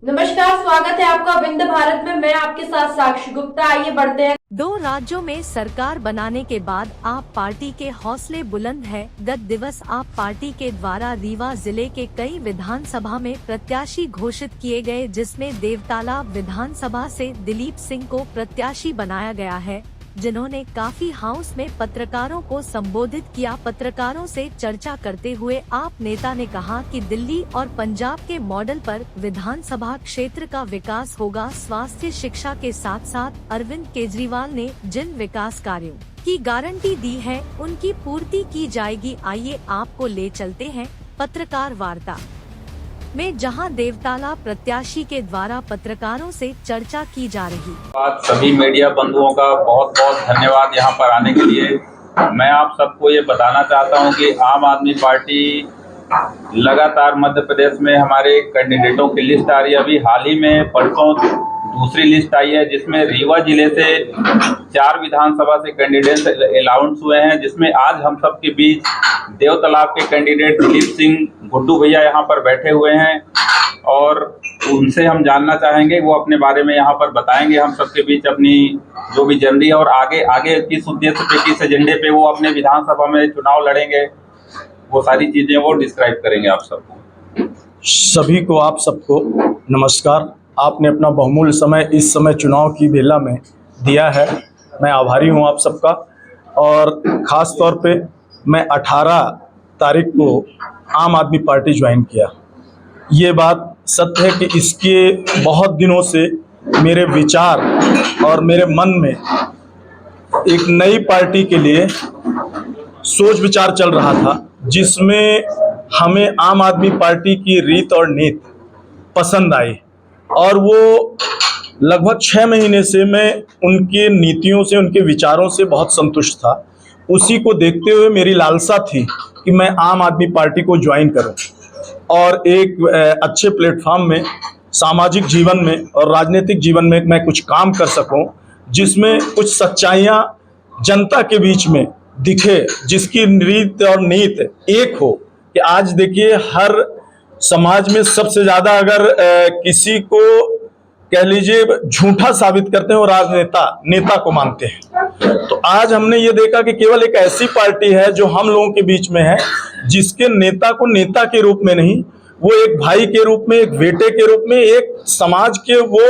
नमस्कार, स्वागत है आपका विंध्य भारत में। मैं आपके साथ साक्षी गुप्ता। आइए बढ़ते हैं। 2 राज्यों में सरकार बनाने के बाद आप पार्टी के हौसले बुलंद है। गत दिवस आप पार्टी के द्वारा रीवा जिले के कई विधानसभा में प्रत्याशी घोषित किए गए, जिसमें देवताला विधानसभा से दिलीप सिंह को प्रत्याशी बनाया गया है, जिन्होंने काफी हाउस में पत्रकारों को संबोधित किया। पत्रकारों से चर्चा करते हुए आप नेता ने कहा कि दिल्ली और पंजाब के मॉडल पर विधानसभा क्षेत्र का विकास होगा। स्वास्थ्य शिक्षा के साथ साथ अरविंद केजरीवाल ने जिन विकास कार्यों की गारंटी दी है, उनकी पूर्ति की जाएगी। आइए आपको ले चलते हैं पत्रकार वार्ता में, जहां देवताला प्रत्याशी के द्वारा पत्रकारों से चर्चा की जा रही। सभी मीडिया बंधुओं का बहुत बहुत धन्यवाद यहाँ पर आने के लिए। मैं आप सबको ये बताना चाहता हूँ कि आम आदमी पार्टी लगातार मध्य प्रदेश में हमारे कैंडिडेटों की लिस्ट आ रही है। अभी हाल ही में परसों दूसरी लिस्ट आई है, जिसमें रीवा जिले से 4 विधानसभा से कैंडिडेट अलाउंस हुए हैं, जिसमें आज हम सब के बीच देवतालाब के कैंडिडेट दिलीप सिंह गुड्डू भैया यहाँ पर बैठे हुए हैं और उनसे हम जानना चाहेंगे, वो अपने बारे में यहाँ पर बताएंगे हम सबके बीच अपनी जो भी जर्नी है और आगे किस उद्देश्य पे, किस एजेंडे पे वो अपने विधानसभा में चुनाव लड़ेंगे, वो सारी चीजें वो डिस्क्राइब करेंगे आप सबको। सभी को आप सबको नमस्कार। आपने अपना बहुमूल्य समय इस समय चुनाव की बेला में दिया है, मैं आभारी हूँ आप सबका। और ख़ास तौर पे मैं 18 तारीख को आम आदमी पार्टी ज्वाइन किया। ये बात सत्य है कि इसके बहुत दिनों से मेरे विचार और मेरे मन में एक नई पार्टी के लिए सोच विचार चल रहा था, जिसमें हमें आम आदमी पार्टी की रीत और नीति पसंद आई और वो लगभग 6 महीने से मैं उनके नीतियों से, उनके विचारों से बहुत संतुष्ट था। उसी को देखते हुए मेरी लालसा थी कि मैं आम आदमी पार्टी को ज्वाइन करूं और एक अच्छे प्लेटफॉर्म में, सामाजिक जीवन में और राजनीतिक जीवन में मैं कुछ काम कर सकूं, जिसमें कुछ सच्चाइयां जनता के बीच में दिखे, जिसकी रीत और नीति एक हो। कि आज देखिए, हर समाज में सबसे ज़्यादा अगर किसी को कह लीजिए झूठा साबित करते हैं, वो राजनेता नेता को मानते हैं। तो आज हमने ये देखा कि केवल एक ऐसी पार्टी है जो हम लोगों के बीच में है, जिसके नेता को नेता के रूप में नहीं, वो एक भाई के रूप में, एक बेटे के रूप में, एक समाज के वो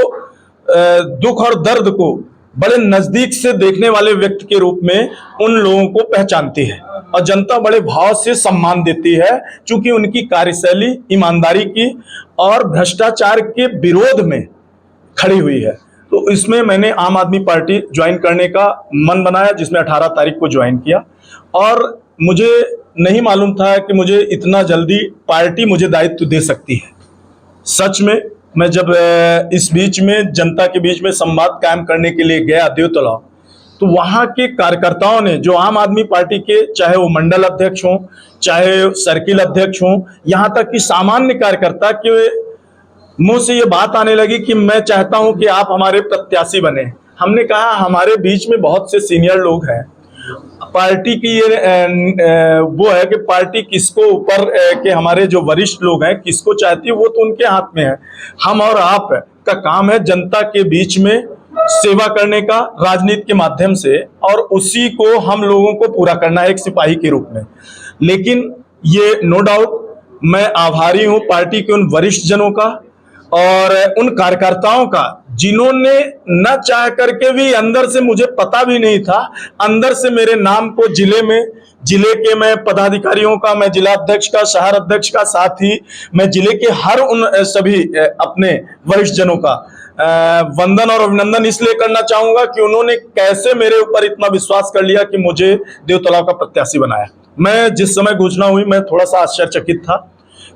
दुख और दर्द को बड़े नजदीक से देखने वाले व्यक्ति के रूप में उन लोगों को पहचानती है और जनता बड़े भाव से सम्मान देती है, क्योंकि उनकी कार्यशैली ईमानदारी की और भ्रष्टाचार के विरोध में खड़ी हुई है। तो इसमें मैंने आम आदमी पार्टी ज्वाइन करने का मन बनाया, जिसमें 18 तारीख को ज्वाइन किया। और मुझे नहीं मालूम था कि मुझे इतना जल्दी पार्टी मुझे दायित्व दे सकती है। सच में मैं जब इस बीच में जनता के बीच में संवाद कायम करने के लिए गया देवतालाब, तो वहाँ के कार्यकर्ताओं ने, जो आम आदमी पार्टी के, चाहे वो मंडल अध्यक्ष हों, चाहे सर्किल अध्यक्ष हों, यहाँ तक कि सामान्य कार्यकर्ता के मुंह से ये बात आने लगी कि मैं चाहता हूं कि आप हमारे प्रत्याशी बने। हमने कहा हमारे बीच में बहुत से सीनियर लोग हैं, पार्टी की ये वो है कि पार्टी किसको ऊपर के हमारे जो वरिष्ठ लोग हैं किसको चाहती है, वो तो उनके हाथ में है। हम और आप का काम है जनता के बीच में सेवा करने का राजनीति के माध्यम से, और उसी को हम लोगों को पूरा करना है एक सिपाही के रूप में। लेकिन ये नो डाउट मैं आभारी हूँ पार्टी के उन वरिष्ठ जनों का और उन कार्यकर्ताओं का, जिन्होंने न चाह करके भी, अंदर से मुझे पता भी नहीं था, अंदर से मेरे नाम को जिले के मैं पदाधिकारियों का, मैं जिला अध्यक्ष का, शहर अध्यक्ष का, साथ ही मैं जिले के हर उन सभी अपने वरिष्ठ जनों का वंदन और अभिनंदन इसलिए करना चाहूंगा कि उन्होंने कैसे मेरे ऊपर इतना विश्वास कर लिया कि मुझे देवतालाब का प्रत्याशी बनाया। मैं जिस समय घोषणा हुई, मैं थोड़ा सा आश्चर्यचकित था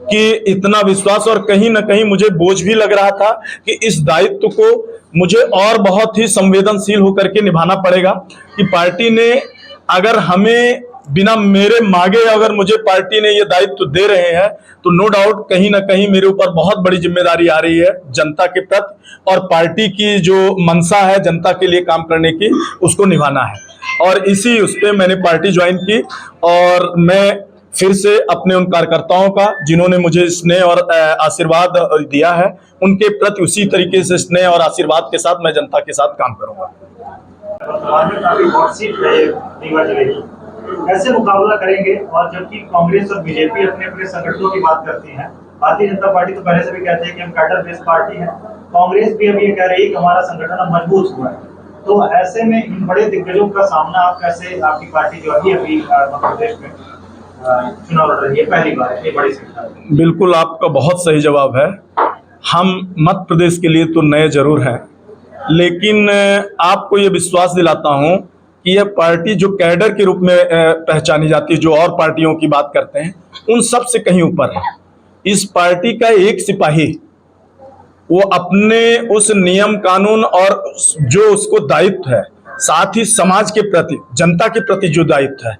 कि इतना विश्वास, और कहीं ना कहीं मुझे बोझ भी लग रहा था कि इस दायित्व को मुझे और बहुत ही संवेदनशील होकर के निभाना पड़ेगा। कि पार्टी ने अगर हमें बिना मेरे मांगे अगर मुझे पार्टी ने ये दायित्व दे रहे हैं, तो नो डाउट कहीं ना कहीं मेरे ऊपर बहुत बड़ी जिम्मेदारी आ रही है जनता के प्रति, और पार्टी की जो मंशा है जनता के लिए काम करने की, उसको निभाना है। और इसी उस पर मैंने पार्टी ज्वाइन की और मैं फिर से अपने उन कार्यकर्ताओं का जिन्होंने मुझे स्नेह और आशीर्वाद दिया है, उनके प्रति उसी तरीके से स्नेह और आशीर्वाद के साथ मैं जनता के साथ काम करूंगा। कैसे मुकाबला करेंगे? और जबकि कांग्रेस और बीजेपी अपने अपने संगठनों की बात करती हैं, भारतीय जनता पार्टी तो पहले से भी कहती है कि हम कैडर बेस्ड पार्टी है। कांग्रेस भी अभी ये कह रही है कि हमारा संगठन मजबूत हुआ है। तो ऐसे में इन बड़े दिग्गजों का सामना आप कैसे, आपकी पार्टी जो अभी मध्य प्रदेश में चुनाव लड़ रही है पहली बार ये बड़ी संख्या? बिल्कुल, आपका बहुत सही जवाब है। हम मध्य प्रदेश के लिए तो नए जरूर हैं, लेकिन आपको ये विश्वास दिलाता हूं कि यह पार्टी जो कैडर के रूप में पहचानी जाती है, जो और पार्टियों की बात करते हैं, उन सब से कहीं ऊपर है। इस पार्टी का एक सिपाही वो अपने उस नियम कानून और जो उसको दायित्व है, साथ ही समाज के प्रति, जनता के प्रति जो दायित्व है,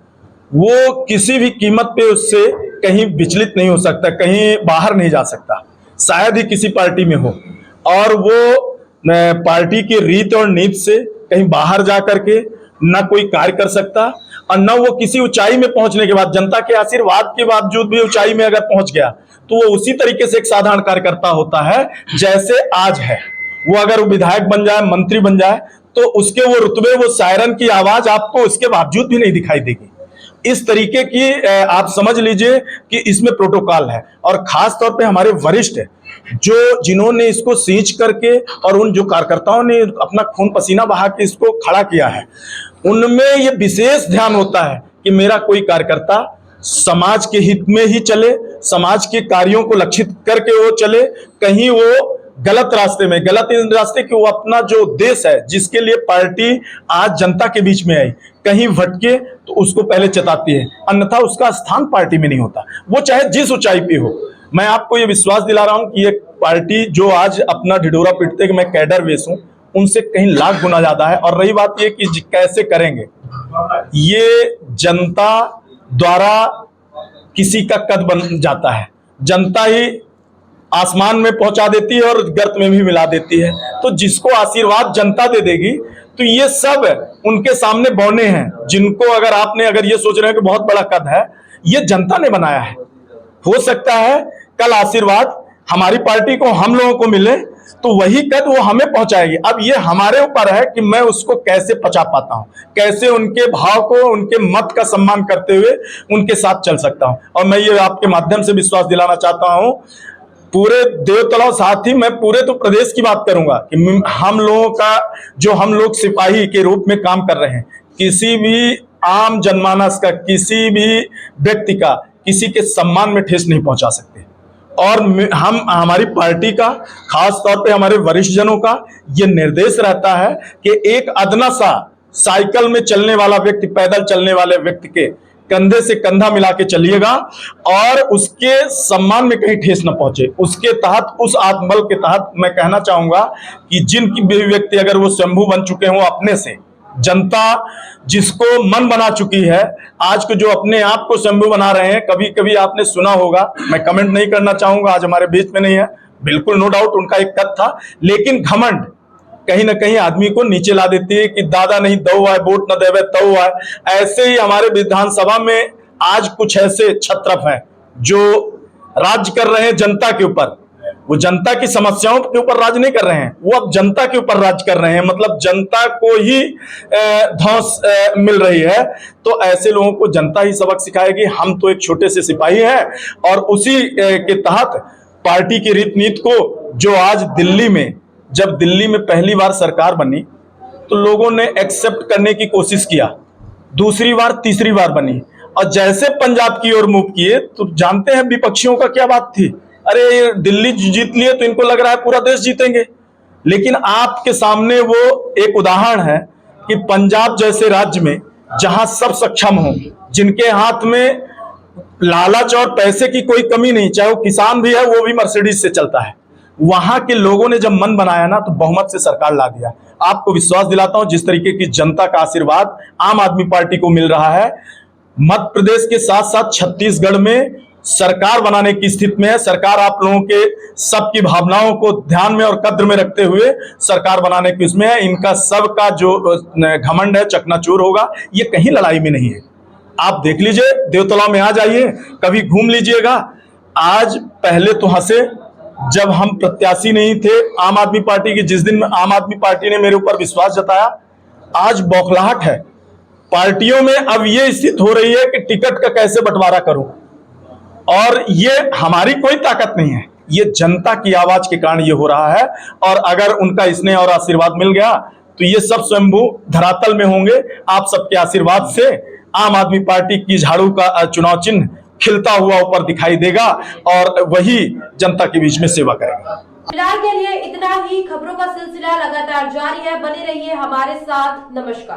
वो किसी भी कीमत पे उससे कहीं विचलित नहीं हो सकता, कहीं बाहर नहीं जा सकता। शायद ही किसी पार्टी में हो और वो पार्टी की रीत और नीति से कहीं बाहर जा करके न कोई कार्य कर सकता और न वो किसी ऊंचाई में पहुंचने के बाद, जनता के आशीर्वाद के बावजूद भी ऊंचाई में अगर पहुंच गया तो वो उसी तरीके से एक साधारण कार्यकर्ता होता है जैसे आज है। वो अगर विधायक बन जाए, मंत्री बन जाए, तो उसके वो रुतबे, वो सायरन की आवाज आपको उसके बावजूद भी नहीं दिखाई देगी। इस तरीके की आप समझ लीजिए कि इसमें प्रोटोकॉल है। और खास तौर पे हमारे वरिष्ठ जो जिन्होंने इसको सींच करके और उन जो कार्यकर्ताओं ने अपना खून पसीना बहा के इसको खड़ा किया है, उनमें ये विशेष ध्यान होता है कि मेरा कोई कार्यकर्ता समाज के हित में ही चले, समाज के कार्यों को लक्षित करके वो चले, कहीं वो गलत रास्ते कि वो अपना जो उद्देश्य है, जिसके लिए पार्टी आज जनता के बीच में आई, कहीं भटके तो उसको पहले चेताती है, अन्यथा उसका स्थान पार्टी में नहीं होता, वो चाहे जिस ऊंचाई पे हो। मैं आपको ये विश्वास दिला रहा हूं कि ये पार्टी जो आज अपना ढिढोरा पीटते कि मैं कैडर बेस हूं, उनसे कहीं लाख गुना ज्यादा है। और रही बात ये कि कैसे करेंगे, ये जनता द्वारा किसी का कद बन जाता है, जनता ही आसमान में पहुंचा देती है और गर्त में भी मिला देती है। तो जिसको आशीर्वाद जनता दे देगी, तो ये सब उनके सामने बौने हैं, जिनको अगर ये सोच रहे हैं कि बहुत बड़ा कद है, ये जनता ने बनाया है। हो सकता है कल आशीर्वाद हमारी पार्टी को, हम लोगों को मिले, तो वही कद वो हमें पहुंचाएगी। अब ये हमारे ऊपर है कि मैं उसको कैसे पचा पाता हूं, कैसे उनके भाव को, उनके मत का सम्मान करते हुए उनके साथ चल सकता हूं। और मैं ये आपके माध्यम से विश्वास दिलाना चाहता हूं पूरे देवतलाव, साथ ही मैं पूरे तो प्रदेश की बात करूंगा कि हम लोगों का जो हम लोग सिपाही के रूप में काम कर रहे हैं, किसी भी आम जनमानस का, किसी भी व्यक्ति का, किसी के सम्मान में ठेस नहीं पहुंचा सकते। और हमारी पार्टी का, खास तौर पे हमारे वरिष्ठ जनों का ये निर्देश रहता है कि एक अदना सा साइकिल में चलने वाला व्यक्ति, पैदल चलने वाले व्यक्ति के कंधे से कंधा मिला के चलिएगा और उसके सम्मान में कहीं ठेस न पहुंचे। उसके तहत, उस आत्मबल के तहत मैं कहना चाहूंगा कि जिनकी भी व्यक्ति अगर वो शंभू बन चुके हों अपने से, जनता जिसको मन बना चुकी है, आज को जो अपने आप को शंभू बना रहे हैं, कभी कभी आपने सुना होगा, मैं कमेंट नहीं करना चाहूंगा, आज हमारे बीच में नहीं है, बिल्कुल नो डाउट उनका एक कद था, लेकिन घमंड कहीं ना कहीं आदमी को नीचे ला देती है कि दादा नहीं दऊ आए, वोट न देवे तऊ आए। ऐसे ही हमारे विधानसभा में आज कुछ ऐसे छत्रप हैं जो राज कर रहे हैं जनता के ऊपर। वो जनता की समस्याओं के ऊपर राज नहीं कर रहे हैं, वो अब जनता के ऊपर राज कर रहे हैं, मतलब जनता को ही धौंस मिल रही है। तो ऐसे लोगों को जनता ही सबक सिखाएगी। हम तो एक छोटे से सिपाही हैं और उसी के तहत पार्टी की रीत नीति को, जो आज दिल्ली में, जब दिल्ली में पहली बार सरकार बनी तो लोगों ने एक्सेप्ट करने की कोशिश किया, दूसरी बार तीसरी बार बनी, और जैसे पंजाब की ओर मूव किए तो जानते हैं विपक्षियों का क्या बात थी, अरे दिल्ली जीत लिए तो इनको लग रहा है पूरा देश जीतेंगे। लेकिन आपके सामने वो एक उदाहरण है कि पंजाब जैसे राज्य में जहां सब सक्षम हो, जिनके हाथ में लालच और पैसे की कोई कमी नहीं, चाहे वो किसान भी है, वो भी मर्सिडीज से चलता है, वहां के लोगों ने जब मन बनाया ना तो बहुमत से सरकार ला दिया। आपको विश्वास दिलाता हूं, जिस तरीके की जनता का आशीर्वाद आम आदमी पार्टी को मिल रहा है, मध्य प्रदेश के साथ साथ छत्तीसगढ़ में सरकार बनाने की स्थिति में है। सरकार आप लोगों के सबकी भावनाओं को ध्यान में और कद्र में रखते हुए सरकार बनाने की उसमें है। इनका सबका जो घमंड है चकनाचूर होगा, ये कहीं लड़ाई में नहीं है। आप देख लीजिए, देवतला में आ जाइए, कभी घूम लीजिएगा। आज पहले तो हंसे जब हम प्रत्याशी नहीं थे आम आदमी पार्टी की, जिस दिन आम आदमी पार्टी ने मेरे ऊपर विश्वास जताया, आज बौखलाहट है। पार्टियों में अब ये स्थिति हो रही है कि टिकट का कैसे बंटवारा करूं, और ये हमारी कोई ताकत नहीं है, ये जनता की आवाज के कारण ये हो रहा है। और अगर उनका स्नेह और आशीर्वाद मिल गया तो ये सब स्वयंभू धरातल में होंगे। आप सबके आशीर्वाद से आम आदमी पार्टी की झाड़ू का चुनाव चिन्ह खिलता हुआ ऊपर दिखाई देगा और वही जनता के बीच में सेवा करेगा। फिलहाल के लिए इतना ही। खबरों का सिलसिला लगातार जारी है, बने रहिए हमारे साथ। नमस्कार।